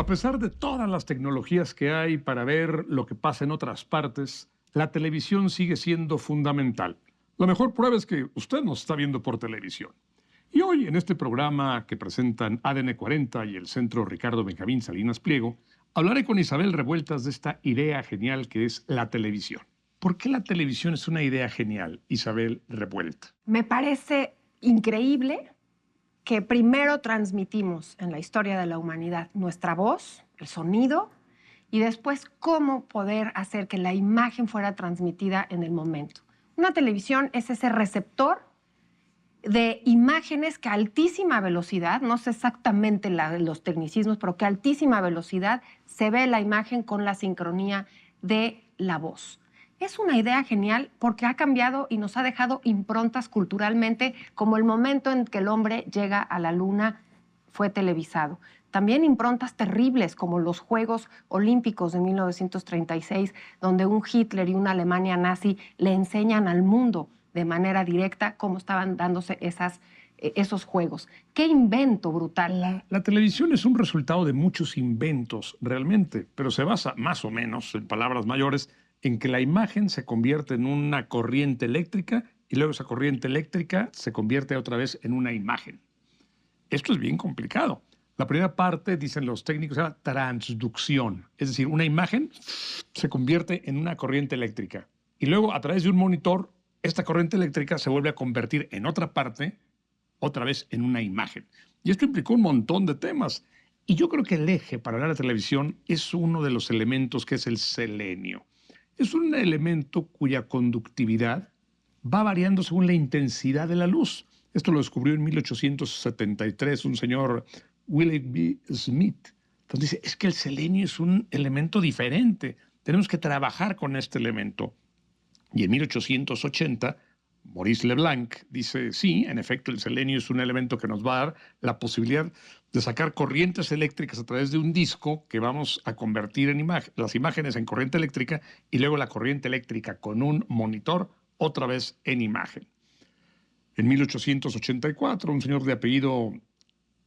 A pesar de todas las tecnologías que hay para ver lo que pasa en otras partes, la televisión sigue siendo fundamental. La mejor prueba es que usted nos está viendo por televisión. Y hoy, en este programa que presentan ADN 40 y el Centro Ricardo Benjamín Salinas Pliego, hablaré con Isabel Revueltas de esta idea genial que es la televisión. ¿Por qué la televisión es una idea genial, Isabel Revuelta? Me parece increíble que primero transmitimos en la historia de la humanidad nuestra voz, el sonido, y después cómo poder hacer que la imagen fuera transmitida en el momento. Una televisión es ese receptor de imágenes que a altísima velocidad, no sé exactamente los tecnicismos, pero que a altísima velocidad se ve la imagen con la sincronía de la voz. Es una idea genial porque ha cambiado y nos ha dejado improntas culturalmente, como el momento en que el hombre llega a la luna fue televisado. También improntas terribles como los Juegos Olímpicos de 1936, donde un Hitler y una Alemania nazi le enseñan al mundo de manera directa cómo estaban dándose esos juegos. ¡Qué invento brutal! La televisión es un resultado de muchos inventos, realmente, pero se basa más o menos, en palabras mayores, en que la imagen se convierte en una corriente eléctrica y luego esa corriente eléctrica se convierte otra vez en una imagen. Esto es bien complicado. La primera parte, dicen los técnicos, se llama transducción. Es decir, una imagen se convierte en una corriente eléctrica. Y luego, a través de un monitor, esta corriente eléctrica se vuelve a convertir en otra parte, otra vez en una imagen. Y esto implicó un montón de temas. Y yo creo que el eje para la televisión es uno de los elementos que es el selenio. Es un elemento cuya conductividad va variando según la intensidad de la luz. Esto lo descubrió en 1873 un señor William B. Smith. Entonces dice, es que el selenio es un elemento diferente. Tenemos que trabajar con este elemento. Y en 1880, Maurice Leblanc dice, sí, en efecto, el selenio es un elemento que nos va a dar la posibilidad de sacar corrientes eléctricas a través de un disco que vamos a convertir en las imágenes en corriente eléctrica y luego la corriente eléctrica con un monitor otra vez en imagen. En 1884, un señor de apellido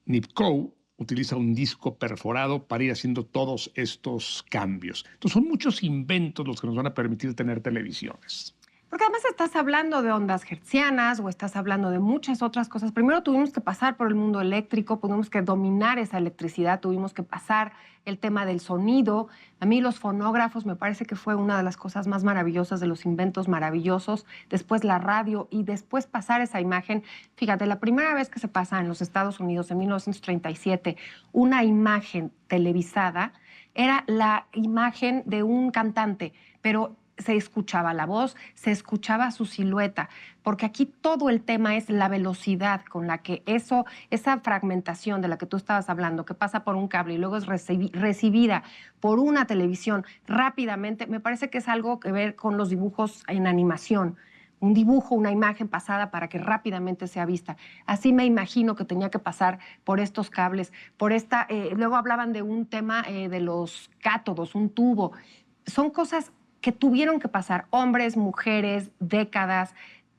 Nipkow utiliza un disco perforado para ir haciendo todos estos cambios. Entonces son muchos inventos los que nos van a permitir tener televisiones. Porque además estás hablando de ondas hertzianas o estás hablando de muchas otras cosas. Primero tuvimos que pasar por el mundo eléctrico, tuvimos que dominar esa electricidad, tuvimos que pasar el tema del sonido. A mí los fonógrafos me parece que fue una de las cosas más maravillosas, de los inventos maravillosos. Después la radio y después pasar esa imagen. Fíjate, la primera vez que se pasa en los Estados Unidos, en 1937, una imagen televisada, era la imagen de un cantante, pero se escuchaba la voz, se escuchaba su silueta, porque aquí todo el tema es la velocidad con la que esa fragmentación de la que tú estabas hablando, que pasa por un cable y luego es recibida por una televisión rápidamente, me parece que es algo que ver con los dibujos en animación. Un dibujo, una imagen pasada para que rápidamente sea vista. Así me imagino que tenía que pasar por estos cables, luego hablaban de un tema de los cátodos, un tubo. Son cosas que tuvieron que pasar hombres, mujeres, décadas,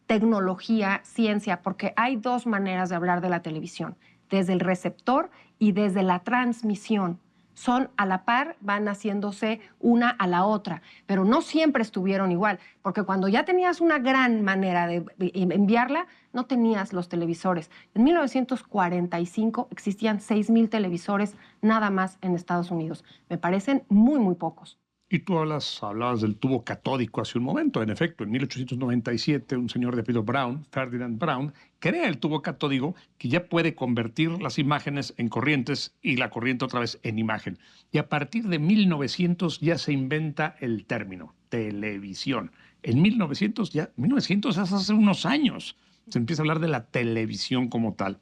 tecnología, ciencia, porque hay dos maneras de hablar de la televisión, desde el receptor y desde la transmisión. Son a la par, van haciéndose una a la otra, pero no siempre estuvieron igual, porque cuando ya tenías una gran manera de enviarla, no tenías los televisores. En 1945 existían 6,000 televisores nada más en Estados Unidos. Me parecen muy, muy pocos. Y tú hablabas del tubo catódico hace un momento. En efecto, en 1897, un señor de apellido Brown, Ferdinand Brown, crea el tubo catódico que ya puede convertir las imágenes en corrientes y la corriente otra vez en imagen. Y a partir de 1900 ya se inventa el término televisión. En 1900 es hace unos años, se empieza a hablar de la televisión como tal.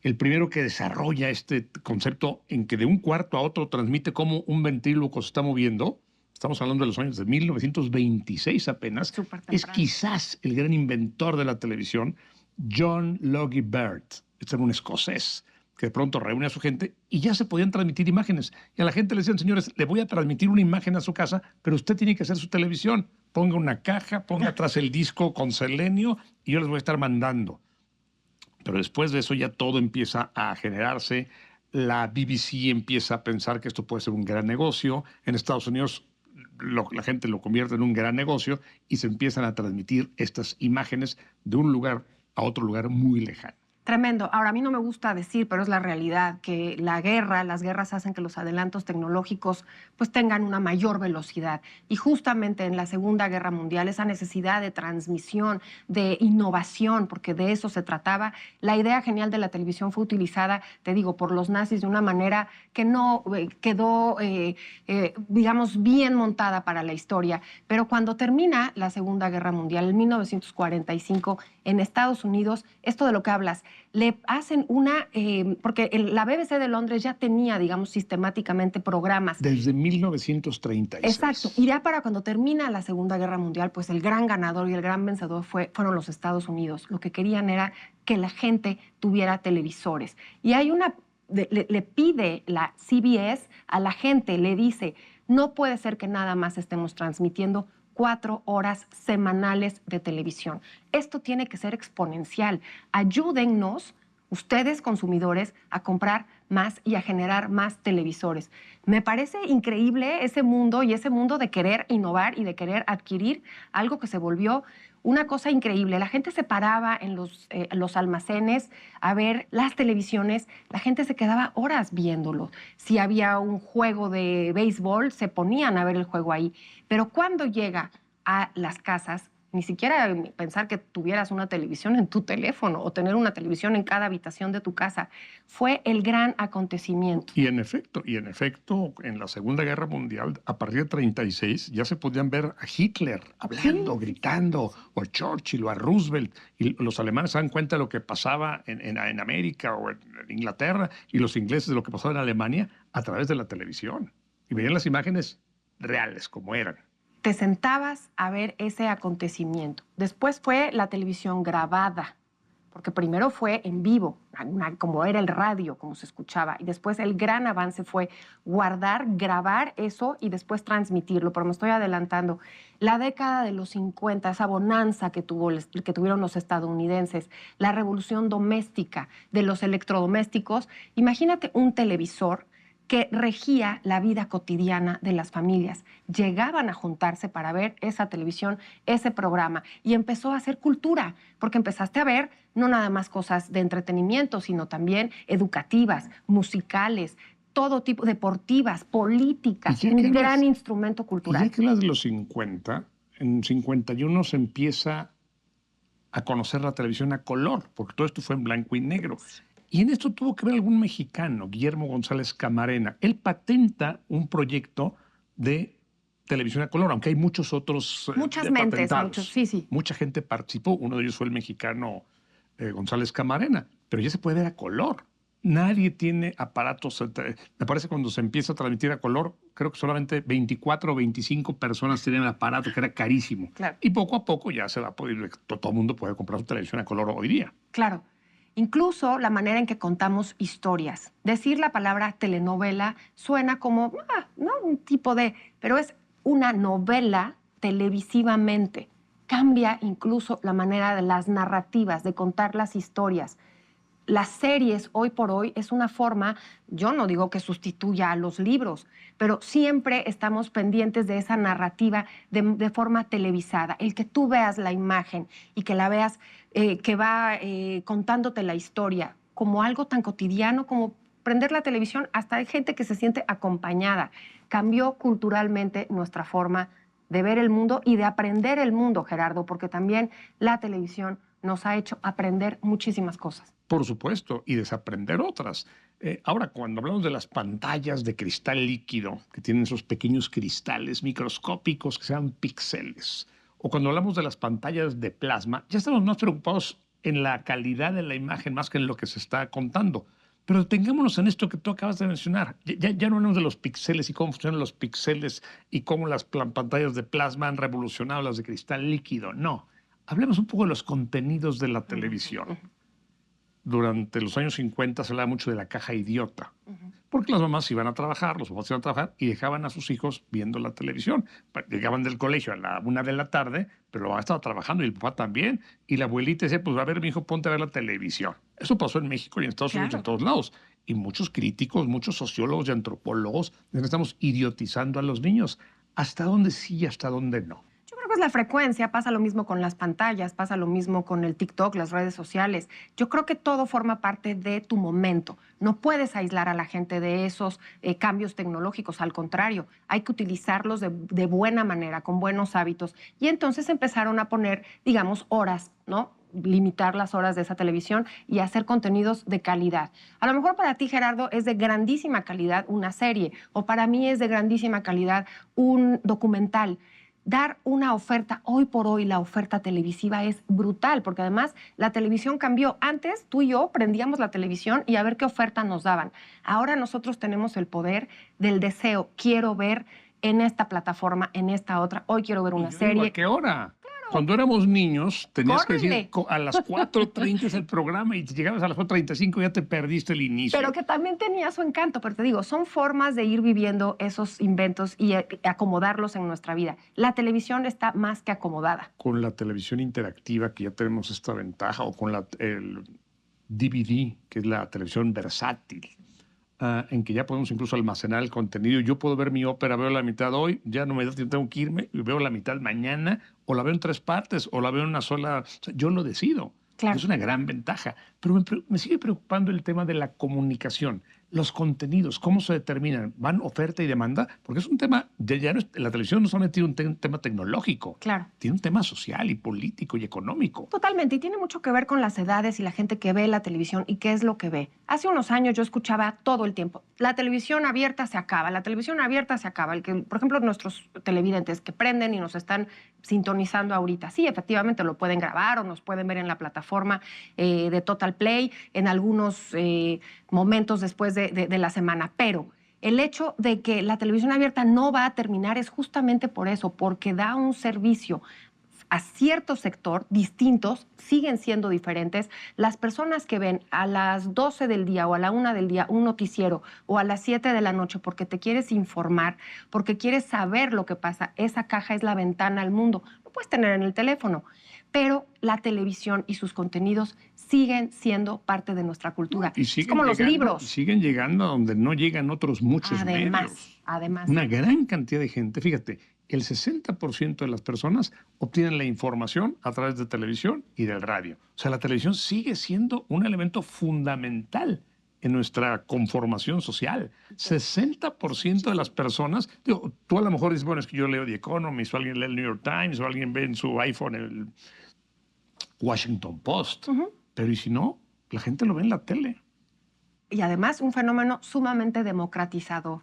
El primero que desarrolla este concepto en que de un cuarto a otro transmite cómo un ventríloco se está moviendo. Estamos hablando de los años de 1926 apenas. Es quizás el gran inventor de la televisión, John Logie Baird. Este era un escocés que de pronto reúne a su gente y ya se podían transmitir imágenes. Y a la gente le decían, señores, le voy a transmitir una imagen a su casa, pero usted tiene que hacer su televisión. Ponga una caja, ponga atrás el disco con selenio y yo les voy a estar mandando. Pero después de eso ya todo empieza a generarse La BBC empieza a pensar que esto puede ser un gran negocio. En Estados Unidos la gente lo convierte en un gran negocio y se empiezan a transmitir estas imágenes de un lugar a otro lugar muy lejano. Tremendo. Ahora, a mí no me gusta decir, pero es la realidad, que las guerras hacen que los adelantos tecnológicos pues tengan una mayor velocidad. Y justamente en la Segunda Guerra Mundial, esa necesidad de transmisión, de innovación, porque de eso se trataba, la idea genial de la televisión fue utilizada, te digo, por los nazis de una manera que no quedó, digamos, bien montada para la historia. Pero cuando termina la Segunda Guerra Mundial, en 1945, en Estados Unidos, esto de lo que hablas, le hacen porque la BBC de Londres ya tenía, digamos, sistemáticamente programas. Desde 1936. Exacto. Y ya para cuando termina la Segunda Guerra Mundial, pues el gran ganador y el gran vencedor fueron los Estados Unidos. Lo que querían era que la gente tuviera televisores. Y hay le pide la CBS a la gente, le dice, no puede ser que nada más estemos transmitiendo 4 horas semanales de televisión. Esto tiene que ser exponencial. Ayúdennos, ustedes consumidores, a comprar más y a generar más televisores. Me parece increíble ese mundo y ese mundo de querer innovar y de querer adquirir algo que se volvió una cosa increíble. La gente se paraba en los almacenes a ver las televisiones, la gente se quedaba horas viéndolo. Si había un juego de béisbol, se ponían a ver el juego ahí. Pero cuando llega a las casas, ni siquiera pensar que tuvieras una televisión en tu teléfono o tener una televisión en cada habitación de tu casa, fue el gran acontecimiento. Y en efecto, en la Segunda Guerra Mundial, a partir de 36, ya se podían ver a Hitler hablando, Sí. gritando, o a Churchill, o a Roosevelt, y los alemanes se dan cuenta de lo que pasaba en América o en Inglaterra, y los ingleses de lo que pasaba en Alemania a través de la televisión. Y veían las imágenes reales, como eran. Te sentabas a ver ese acontecimiento. Después fue la televisión grabada, porque primero fue en vivo, como era el radio, como se escuchaba, y después el gran avance fue grabar eso y después transmitirlo, pero me estoy adelantando. La década de los 50, esa bonanza que tuvieron los estadounidenses, la revolución doméstica de los electrodomésticos, imagínate un televisor que regía la vida cotidiana de las familias. Llegaban a juntarse para ver esa televisión, ese programa, y empezó a hacer cultura, porque empezaste a ver no nada más cosas de entretenimiento, sino también educativas, musicales, todo tipo, deportivas, políticas, un gran instrumento cultural. Y ya que hablas de los 50, en 51 se empieza a conocer la televisión a color, porque todo esto fue en blanco y negro. Y en esto tuvo que ver algún mexicano, Guillermo González Camarena. Él patenta un proyecto de televisión a color, aunque hay muchos otros Muchas mentes, sí. Mucha gente participó, uno de ellos fue el mexicano González Camarena, pero ya se puede ver a color. Nadie tiene aparatos, me parece cuando se empieza a transmitir a color, creo que solamente 24 o 25 personas tenían el aparato, que era carísimo. Claro. Y poco a poco ya se va a poder, todo el mundo puede comprar su televisión a color hoy día. Claro. Incluso la manera en que contamos historias. Decir la palabra telenovela suena como, no un tipo de, pero es una novela televisivamente. Cambia incluso la manera de las narrativas, de contar las historias. Las series hoy por hoy es una forma, yo no digo que sustituya a los libros, pero siempre estamos pendientes de esa narrativa de forma televisada. El que tú veas la imagen y que la veas que va contándote la historia como algo tan cotidiano como prender la televisión, hasta hay gente que se siente acompañada. Cambió culturalmente nuestra forma de ver el mundo y de aprender el mundo, Gerardo, porque también la televisión nos ha hecho aprender muchísimas cosas. Por supuesto, y desaprender otras. Ahora, cuando hablamos de las pantallas de cristal líquido, que tienen esos pequeños cristales microscópicos que se llaman píxeles, o cuando hablamos de las pantallas de plasma, ya estamos más preocupados en la calidad de la imagen más que en lo que se está contando. Pero detengámonos en esto que tú acabas de mencionar. Ya no hablamos de los píxeles y cómo funcionan los píxeles y cómo las pantallas de plasma han revolucionado las de cristal líquido. No, hablemos un poco de los contenidos de la televisión. Durante los años 50 se hablaba mucho de la caja idiota, porque las mamás iban a trabajar, los papás iban a trabajar y dejaban a sus hijos viendo la televisión. Llegaban del colegio a la 1 de la tarde, pero la mamá estaba trabajando y el papá también, y la abuelita decía, pues a ver, mi hijo, ponte a ver la televisión. Eso pasó en México y en Estados Unidos, en todos lados. y muchos críticos, muchos sociólogos y antropólogos estamos idiotizando a los niños. ¿Hasta dónde sí y hasta dónde no? Yo creo que es la frecuencia, pasa lo mismo con las pantallas, pasa lo mismo con el TikTok, las redes sociales. Yo creo que todo forma parte de tu momento. No puedes aislar a la gente de esos cambios tecnológicos, al contrario, hay que utilizarlos de buena manera, con buenos hábitos. Y entonces empezaron a poner, digamos, horas, ¿no? Limitar las horas de esa televisión y hacer contenidos de calidad. A lo mejor para ti, Gerardo, es de grandísima calidad una serie, o para mí es de grandísima calidad un documental. Dar una oferta, hoy por hoy la oferta televisiva es brutal, porque además la televisión cambió. Antes tú y yo prendíamos la televisión y a ver qué oferta nos daban. Ahora nosotros tenemos el poder del deseo. Quiero ver en esta plataforma, en esta otra. Hoy quiero ver Y una yo digo, serie. ¿a qué hora? Cuando éramos niños, tenías que ¡Córrele! decir a las 4:30 es el programa y si llegabas a las 4:35 ya te perdiste el inicio. Pero que también tenía su encanto, pero te digo, son formas de ir viviendo esos inventos y acomodarlos en nuestra vida. La televisión está más que acomodada. Con la televisión interactiva, que ya tenemos esta ventaja, o con el DVD, que es la televisión versátil, en que ya podemos incluso almacenar el contenido. Yo puedo ver mi ópera, veo la mitad hoy, ya no me da tiempo, tengo que irme, y veo la mitad mañana, o la veo en 3 partes, o la veo en una sola. O sea, yo lo decido. Claro. Es una gran ventaja. Pero me sigue preocupando el tema de la comunicación, los contenidos, cómo se determinan. ¿Van oferta y demanda? Porque es un tema, ya no la televisión no solamente tiene un tema tecnológico, Claro. tiene un tema social y político y económico. Totalmente, y tiene mucho que ver con las edades y la gente que ve la televisión y qué es lo que ve. Hace unos años yo escuchaba todo el tiempo, la televisión abierta se acaba, la televisión abierta se acaba. El que, por ejemplo, nuestros televidentes que prenden y nos están sintonizando ahorita, sí, efectivamente lo pueden grabar o nos pueden ver en la plataforma de Total Play en algunos momentos después de la semana, pero el hecho de que la televisión abierta no va a terminar es justamente por eso, porque da un servicio a cierto sector, distintos, siguen siendo diferentes. Las personas que ven a las 12 del día o a la 1 del día un noticiero o a las 7 de la noche porque te quieres informar, porque quieres saber lo que pasa, esa caja es la ventana al mundo. Lo puedes tener en el teléfono, pero la televisión y sus contenidos siguen siendo parte de nuestra cultura. Y Es como los libros. siguen llegando a donde no llegan otros muchos medios. Además. Una gran cantidad de gente. Fíjate, el 60% de las personas obtienen la información a través de televisión y del radio. O sea, la televisión sigue siendo un elemento fundamental en nuestra conformación social. 60% de las personas, digo, tú a lo mejor dices, bueno, es que yo leo The Economist, o alguien lee el New York Times, o alguien ve en su iPhone el Washington Post. Pero ¿y si no? La gente lo ve en la tele. Y además un fenómeno sumamente democratizador,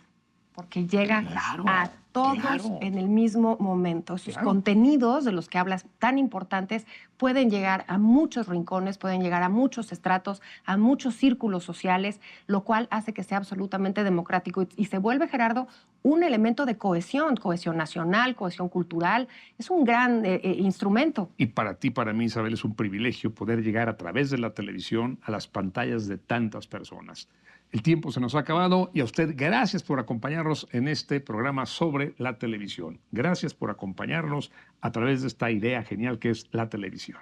porque llega Claro, a todos claro. en el mismo momento. Sus Claro. contenidos de los que hablas tan importantes pueden llegar a muchos rincones, pueden llegar a muchos estratos, a muchos círculos sociales, lo cual hace que sea absolutamente democrático y se vuelve, Gerardo, un elemento de cohesión nacional, cohesión cultural. Es un gran instrumento. Y para ti, para mí, Isabel, es un privilegio poder llegar a través de la televisión a las pantallas de tantas personas. El tiempo se nos ha acabado y a usted gracias por acompañarnos en este programa sobre la televisión. Gracias por acompañarnos a través de esta idea genial que es la televisión.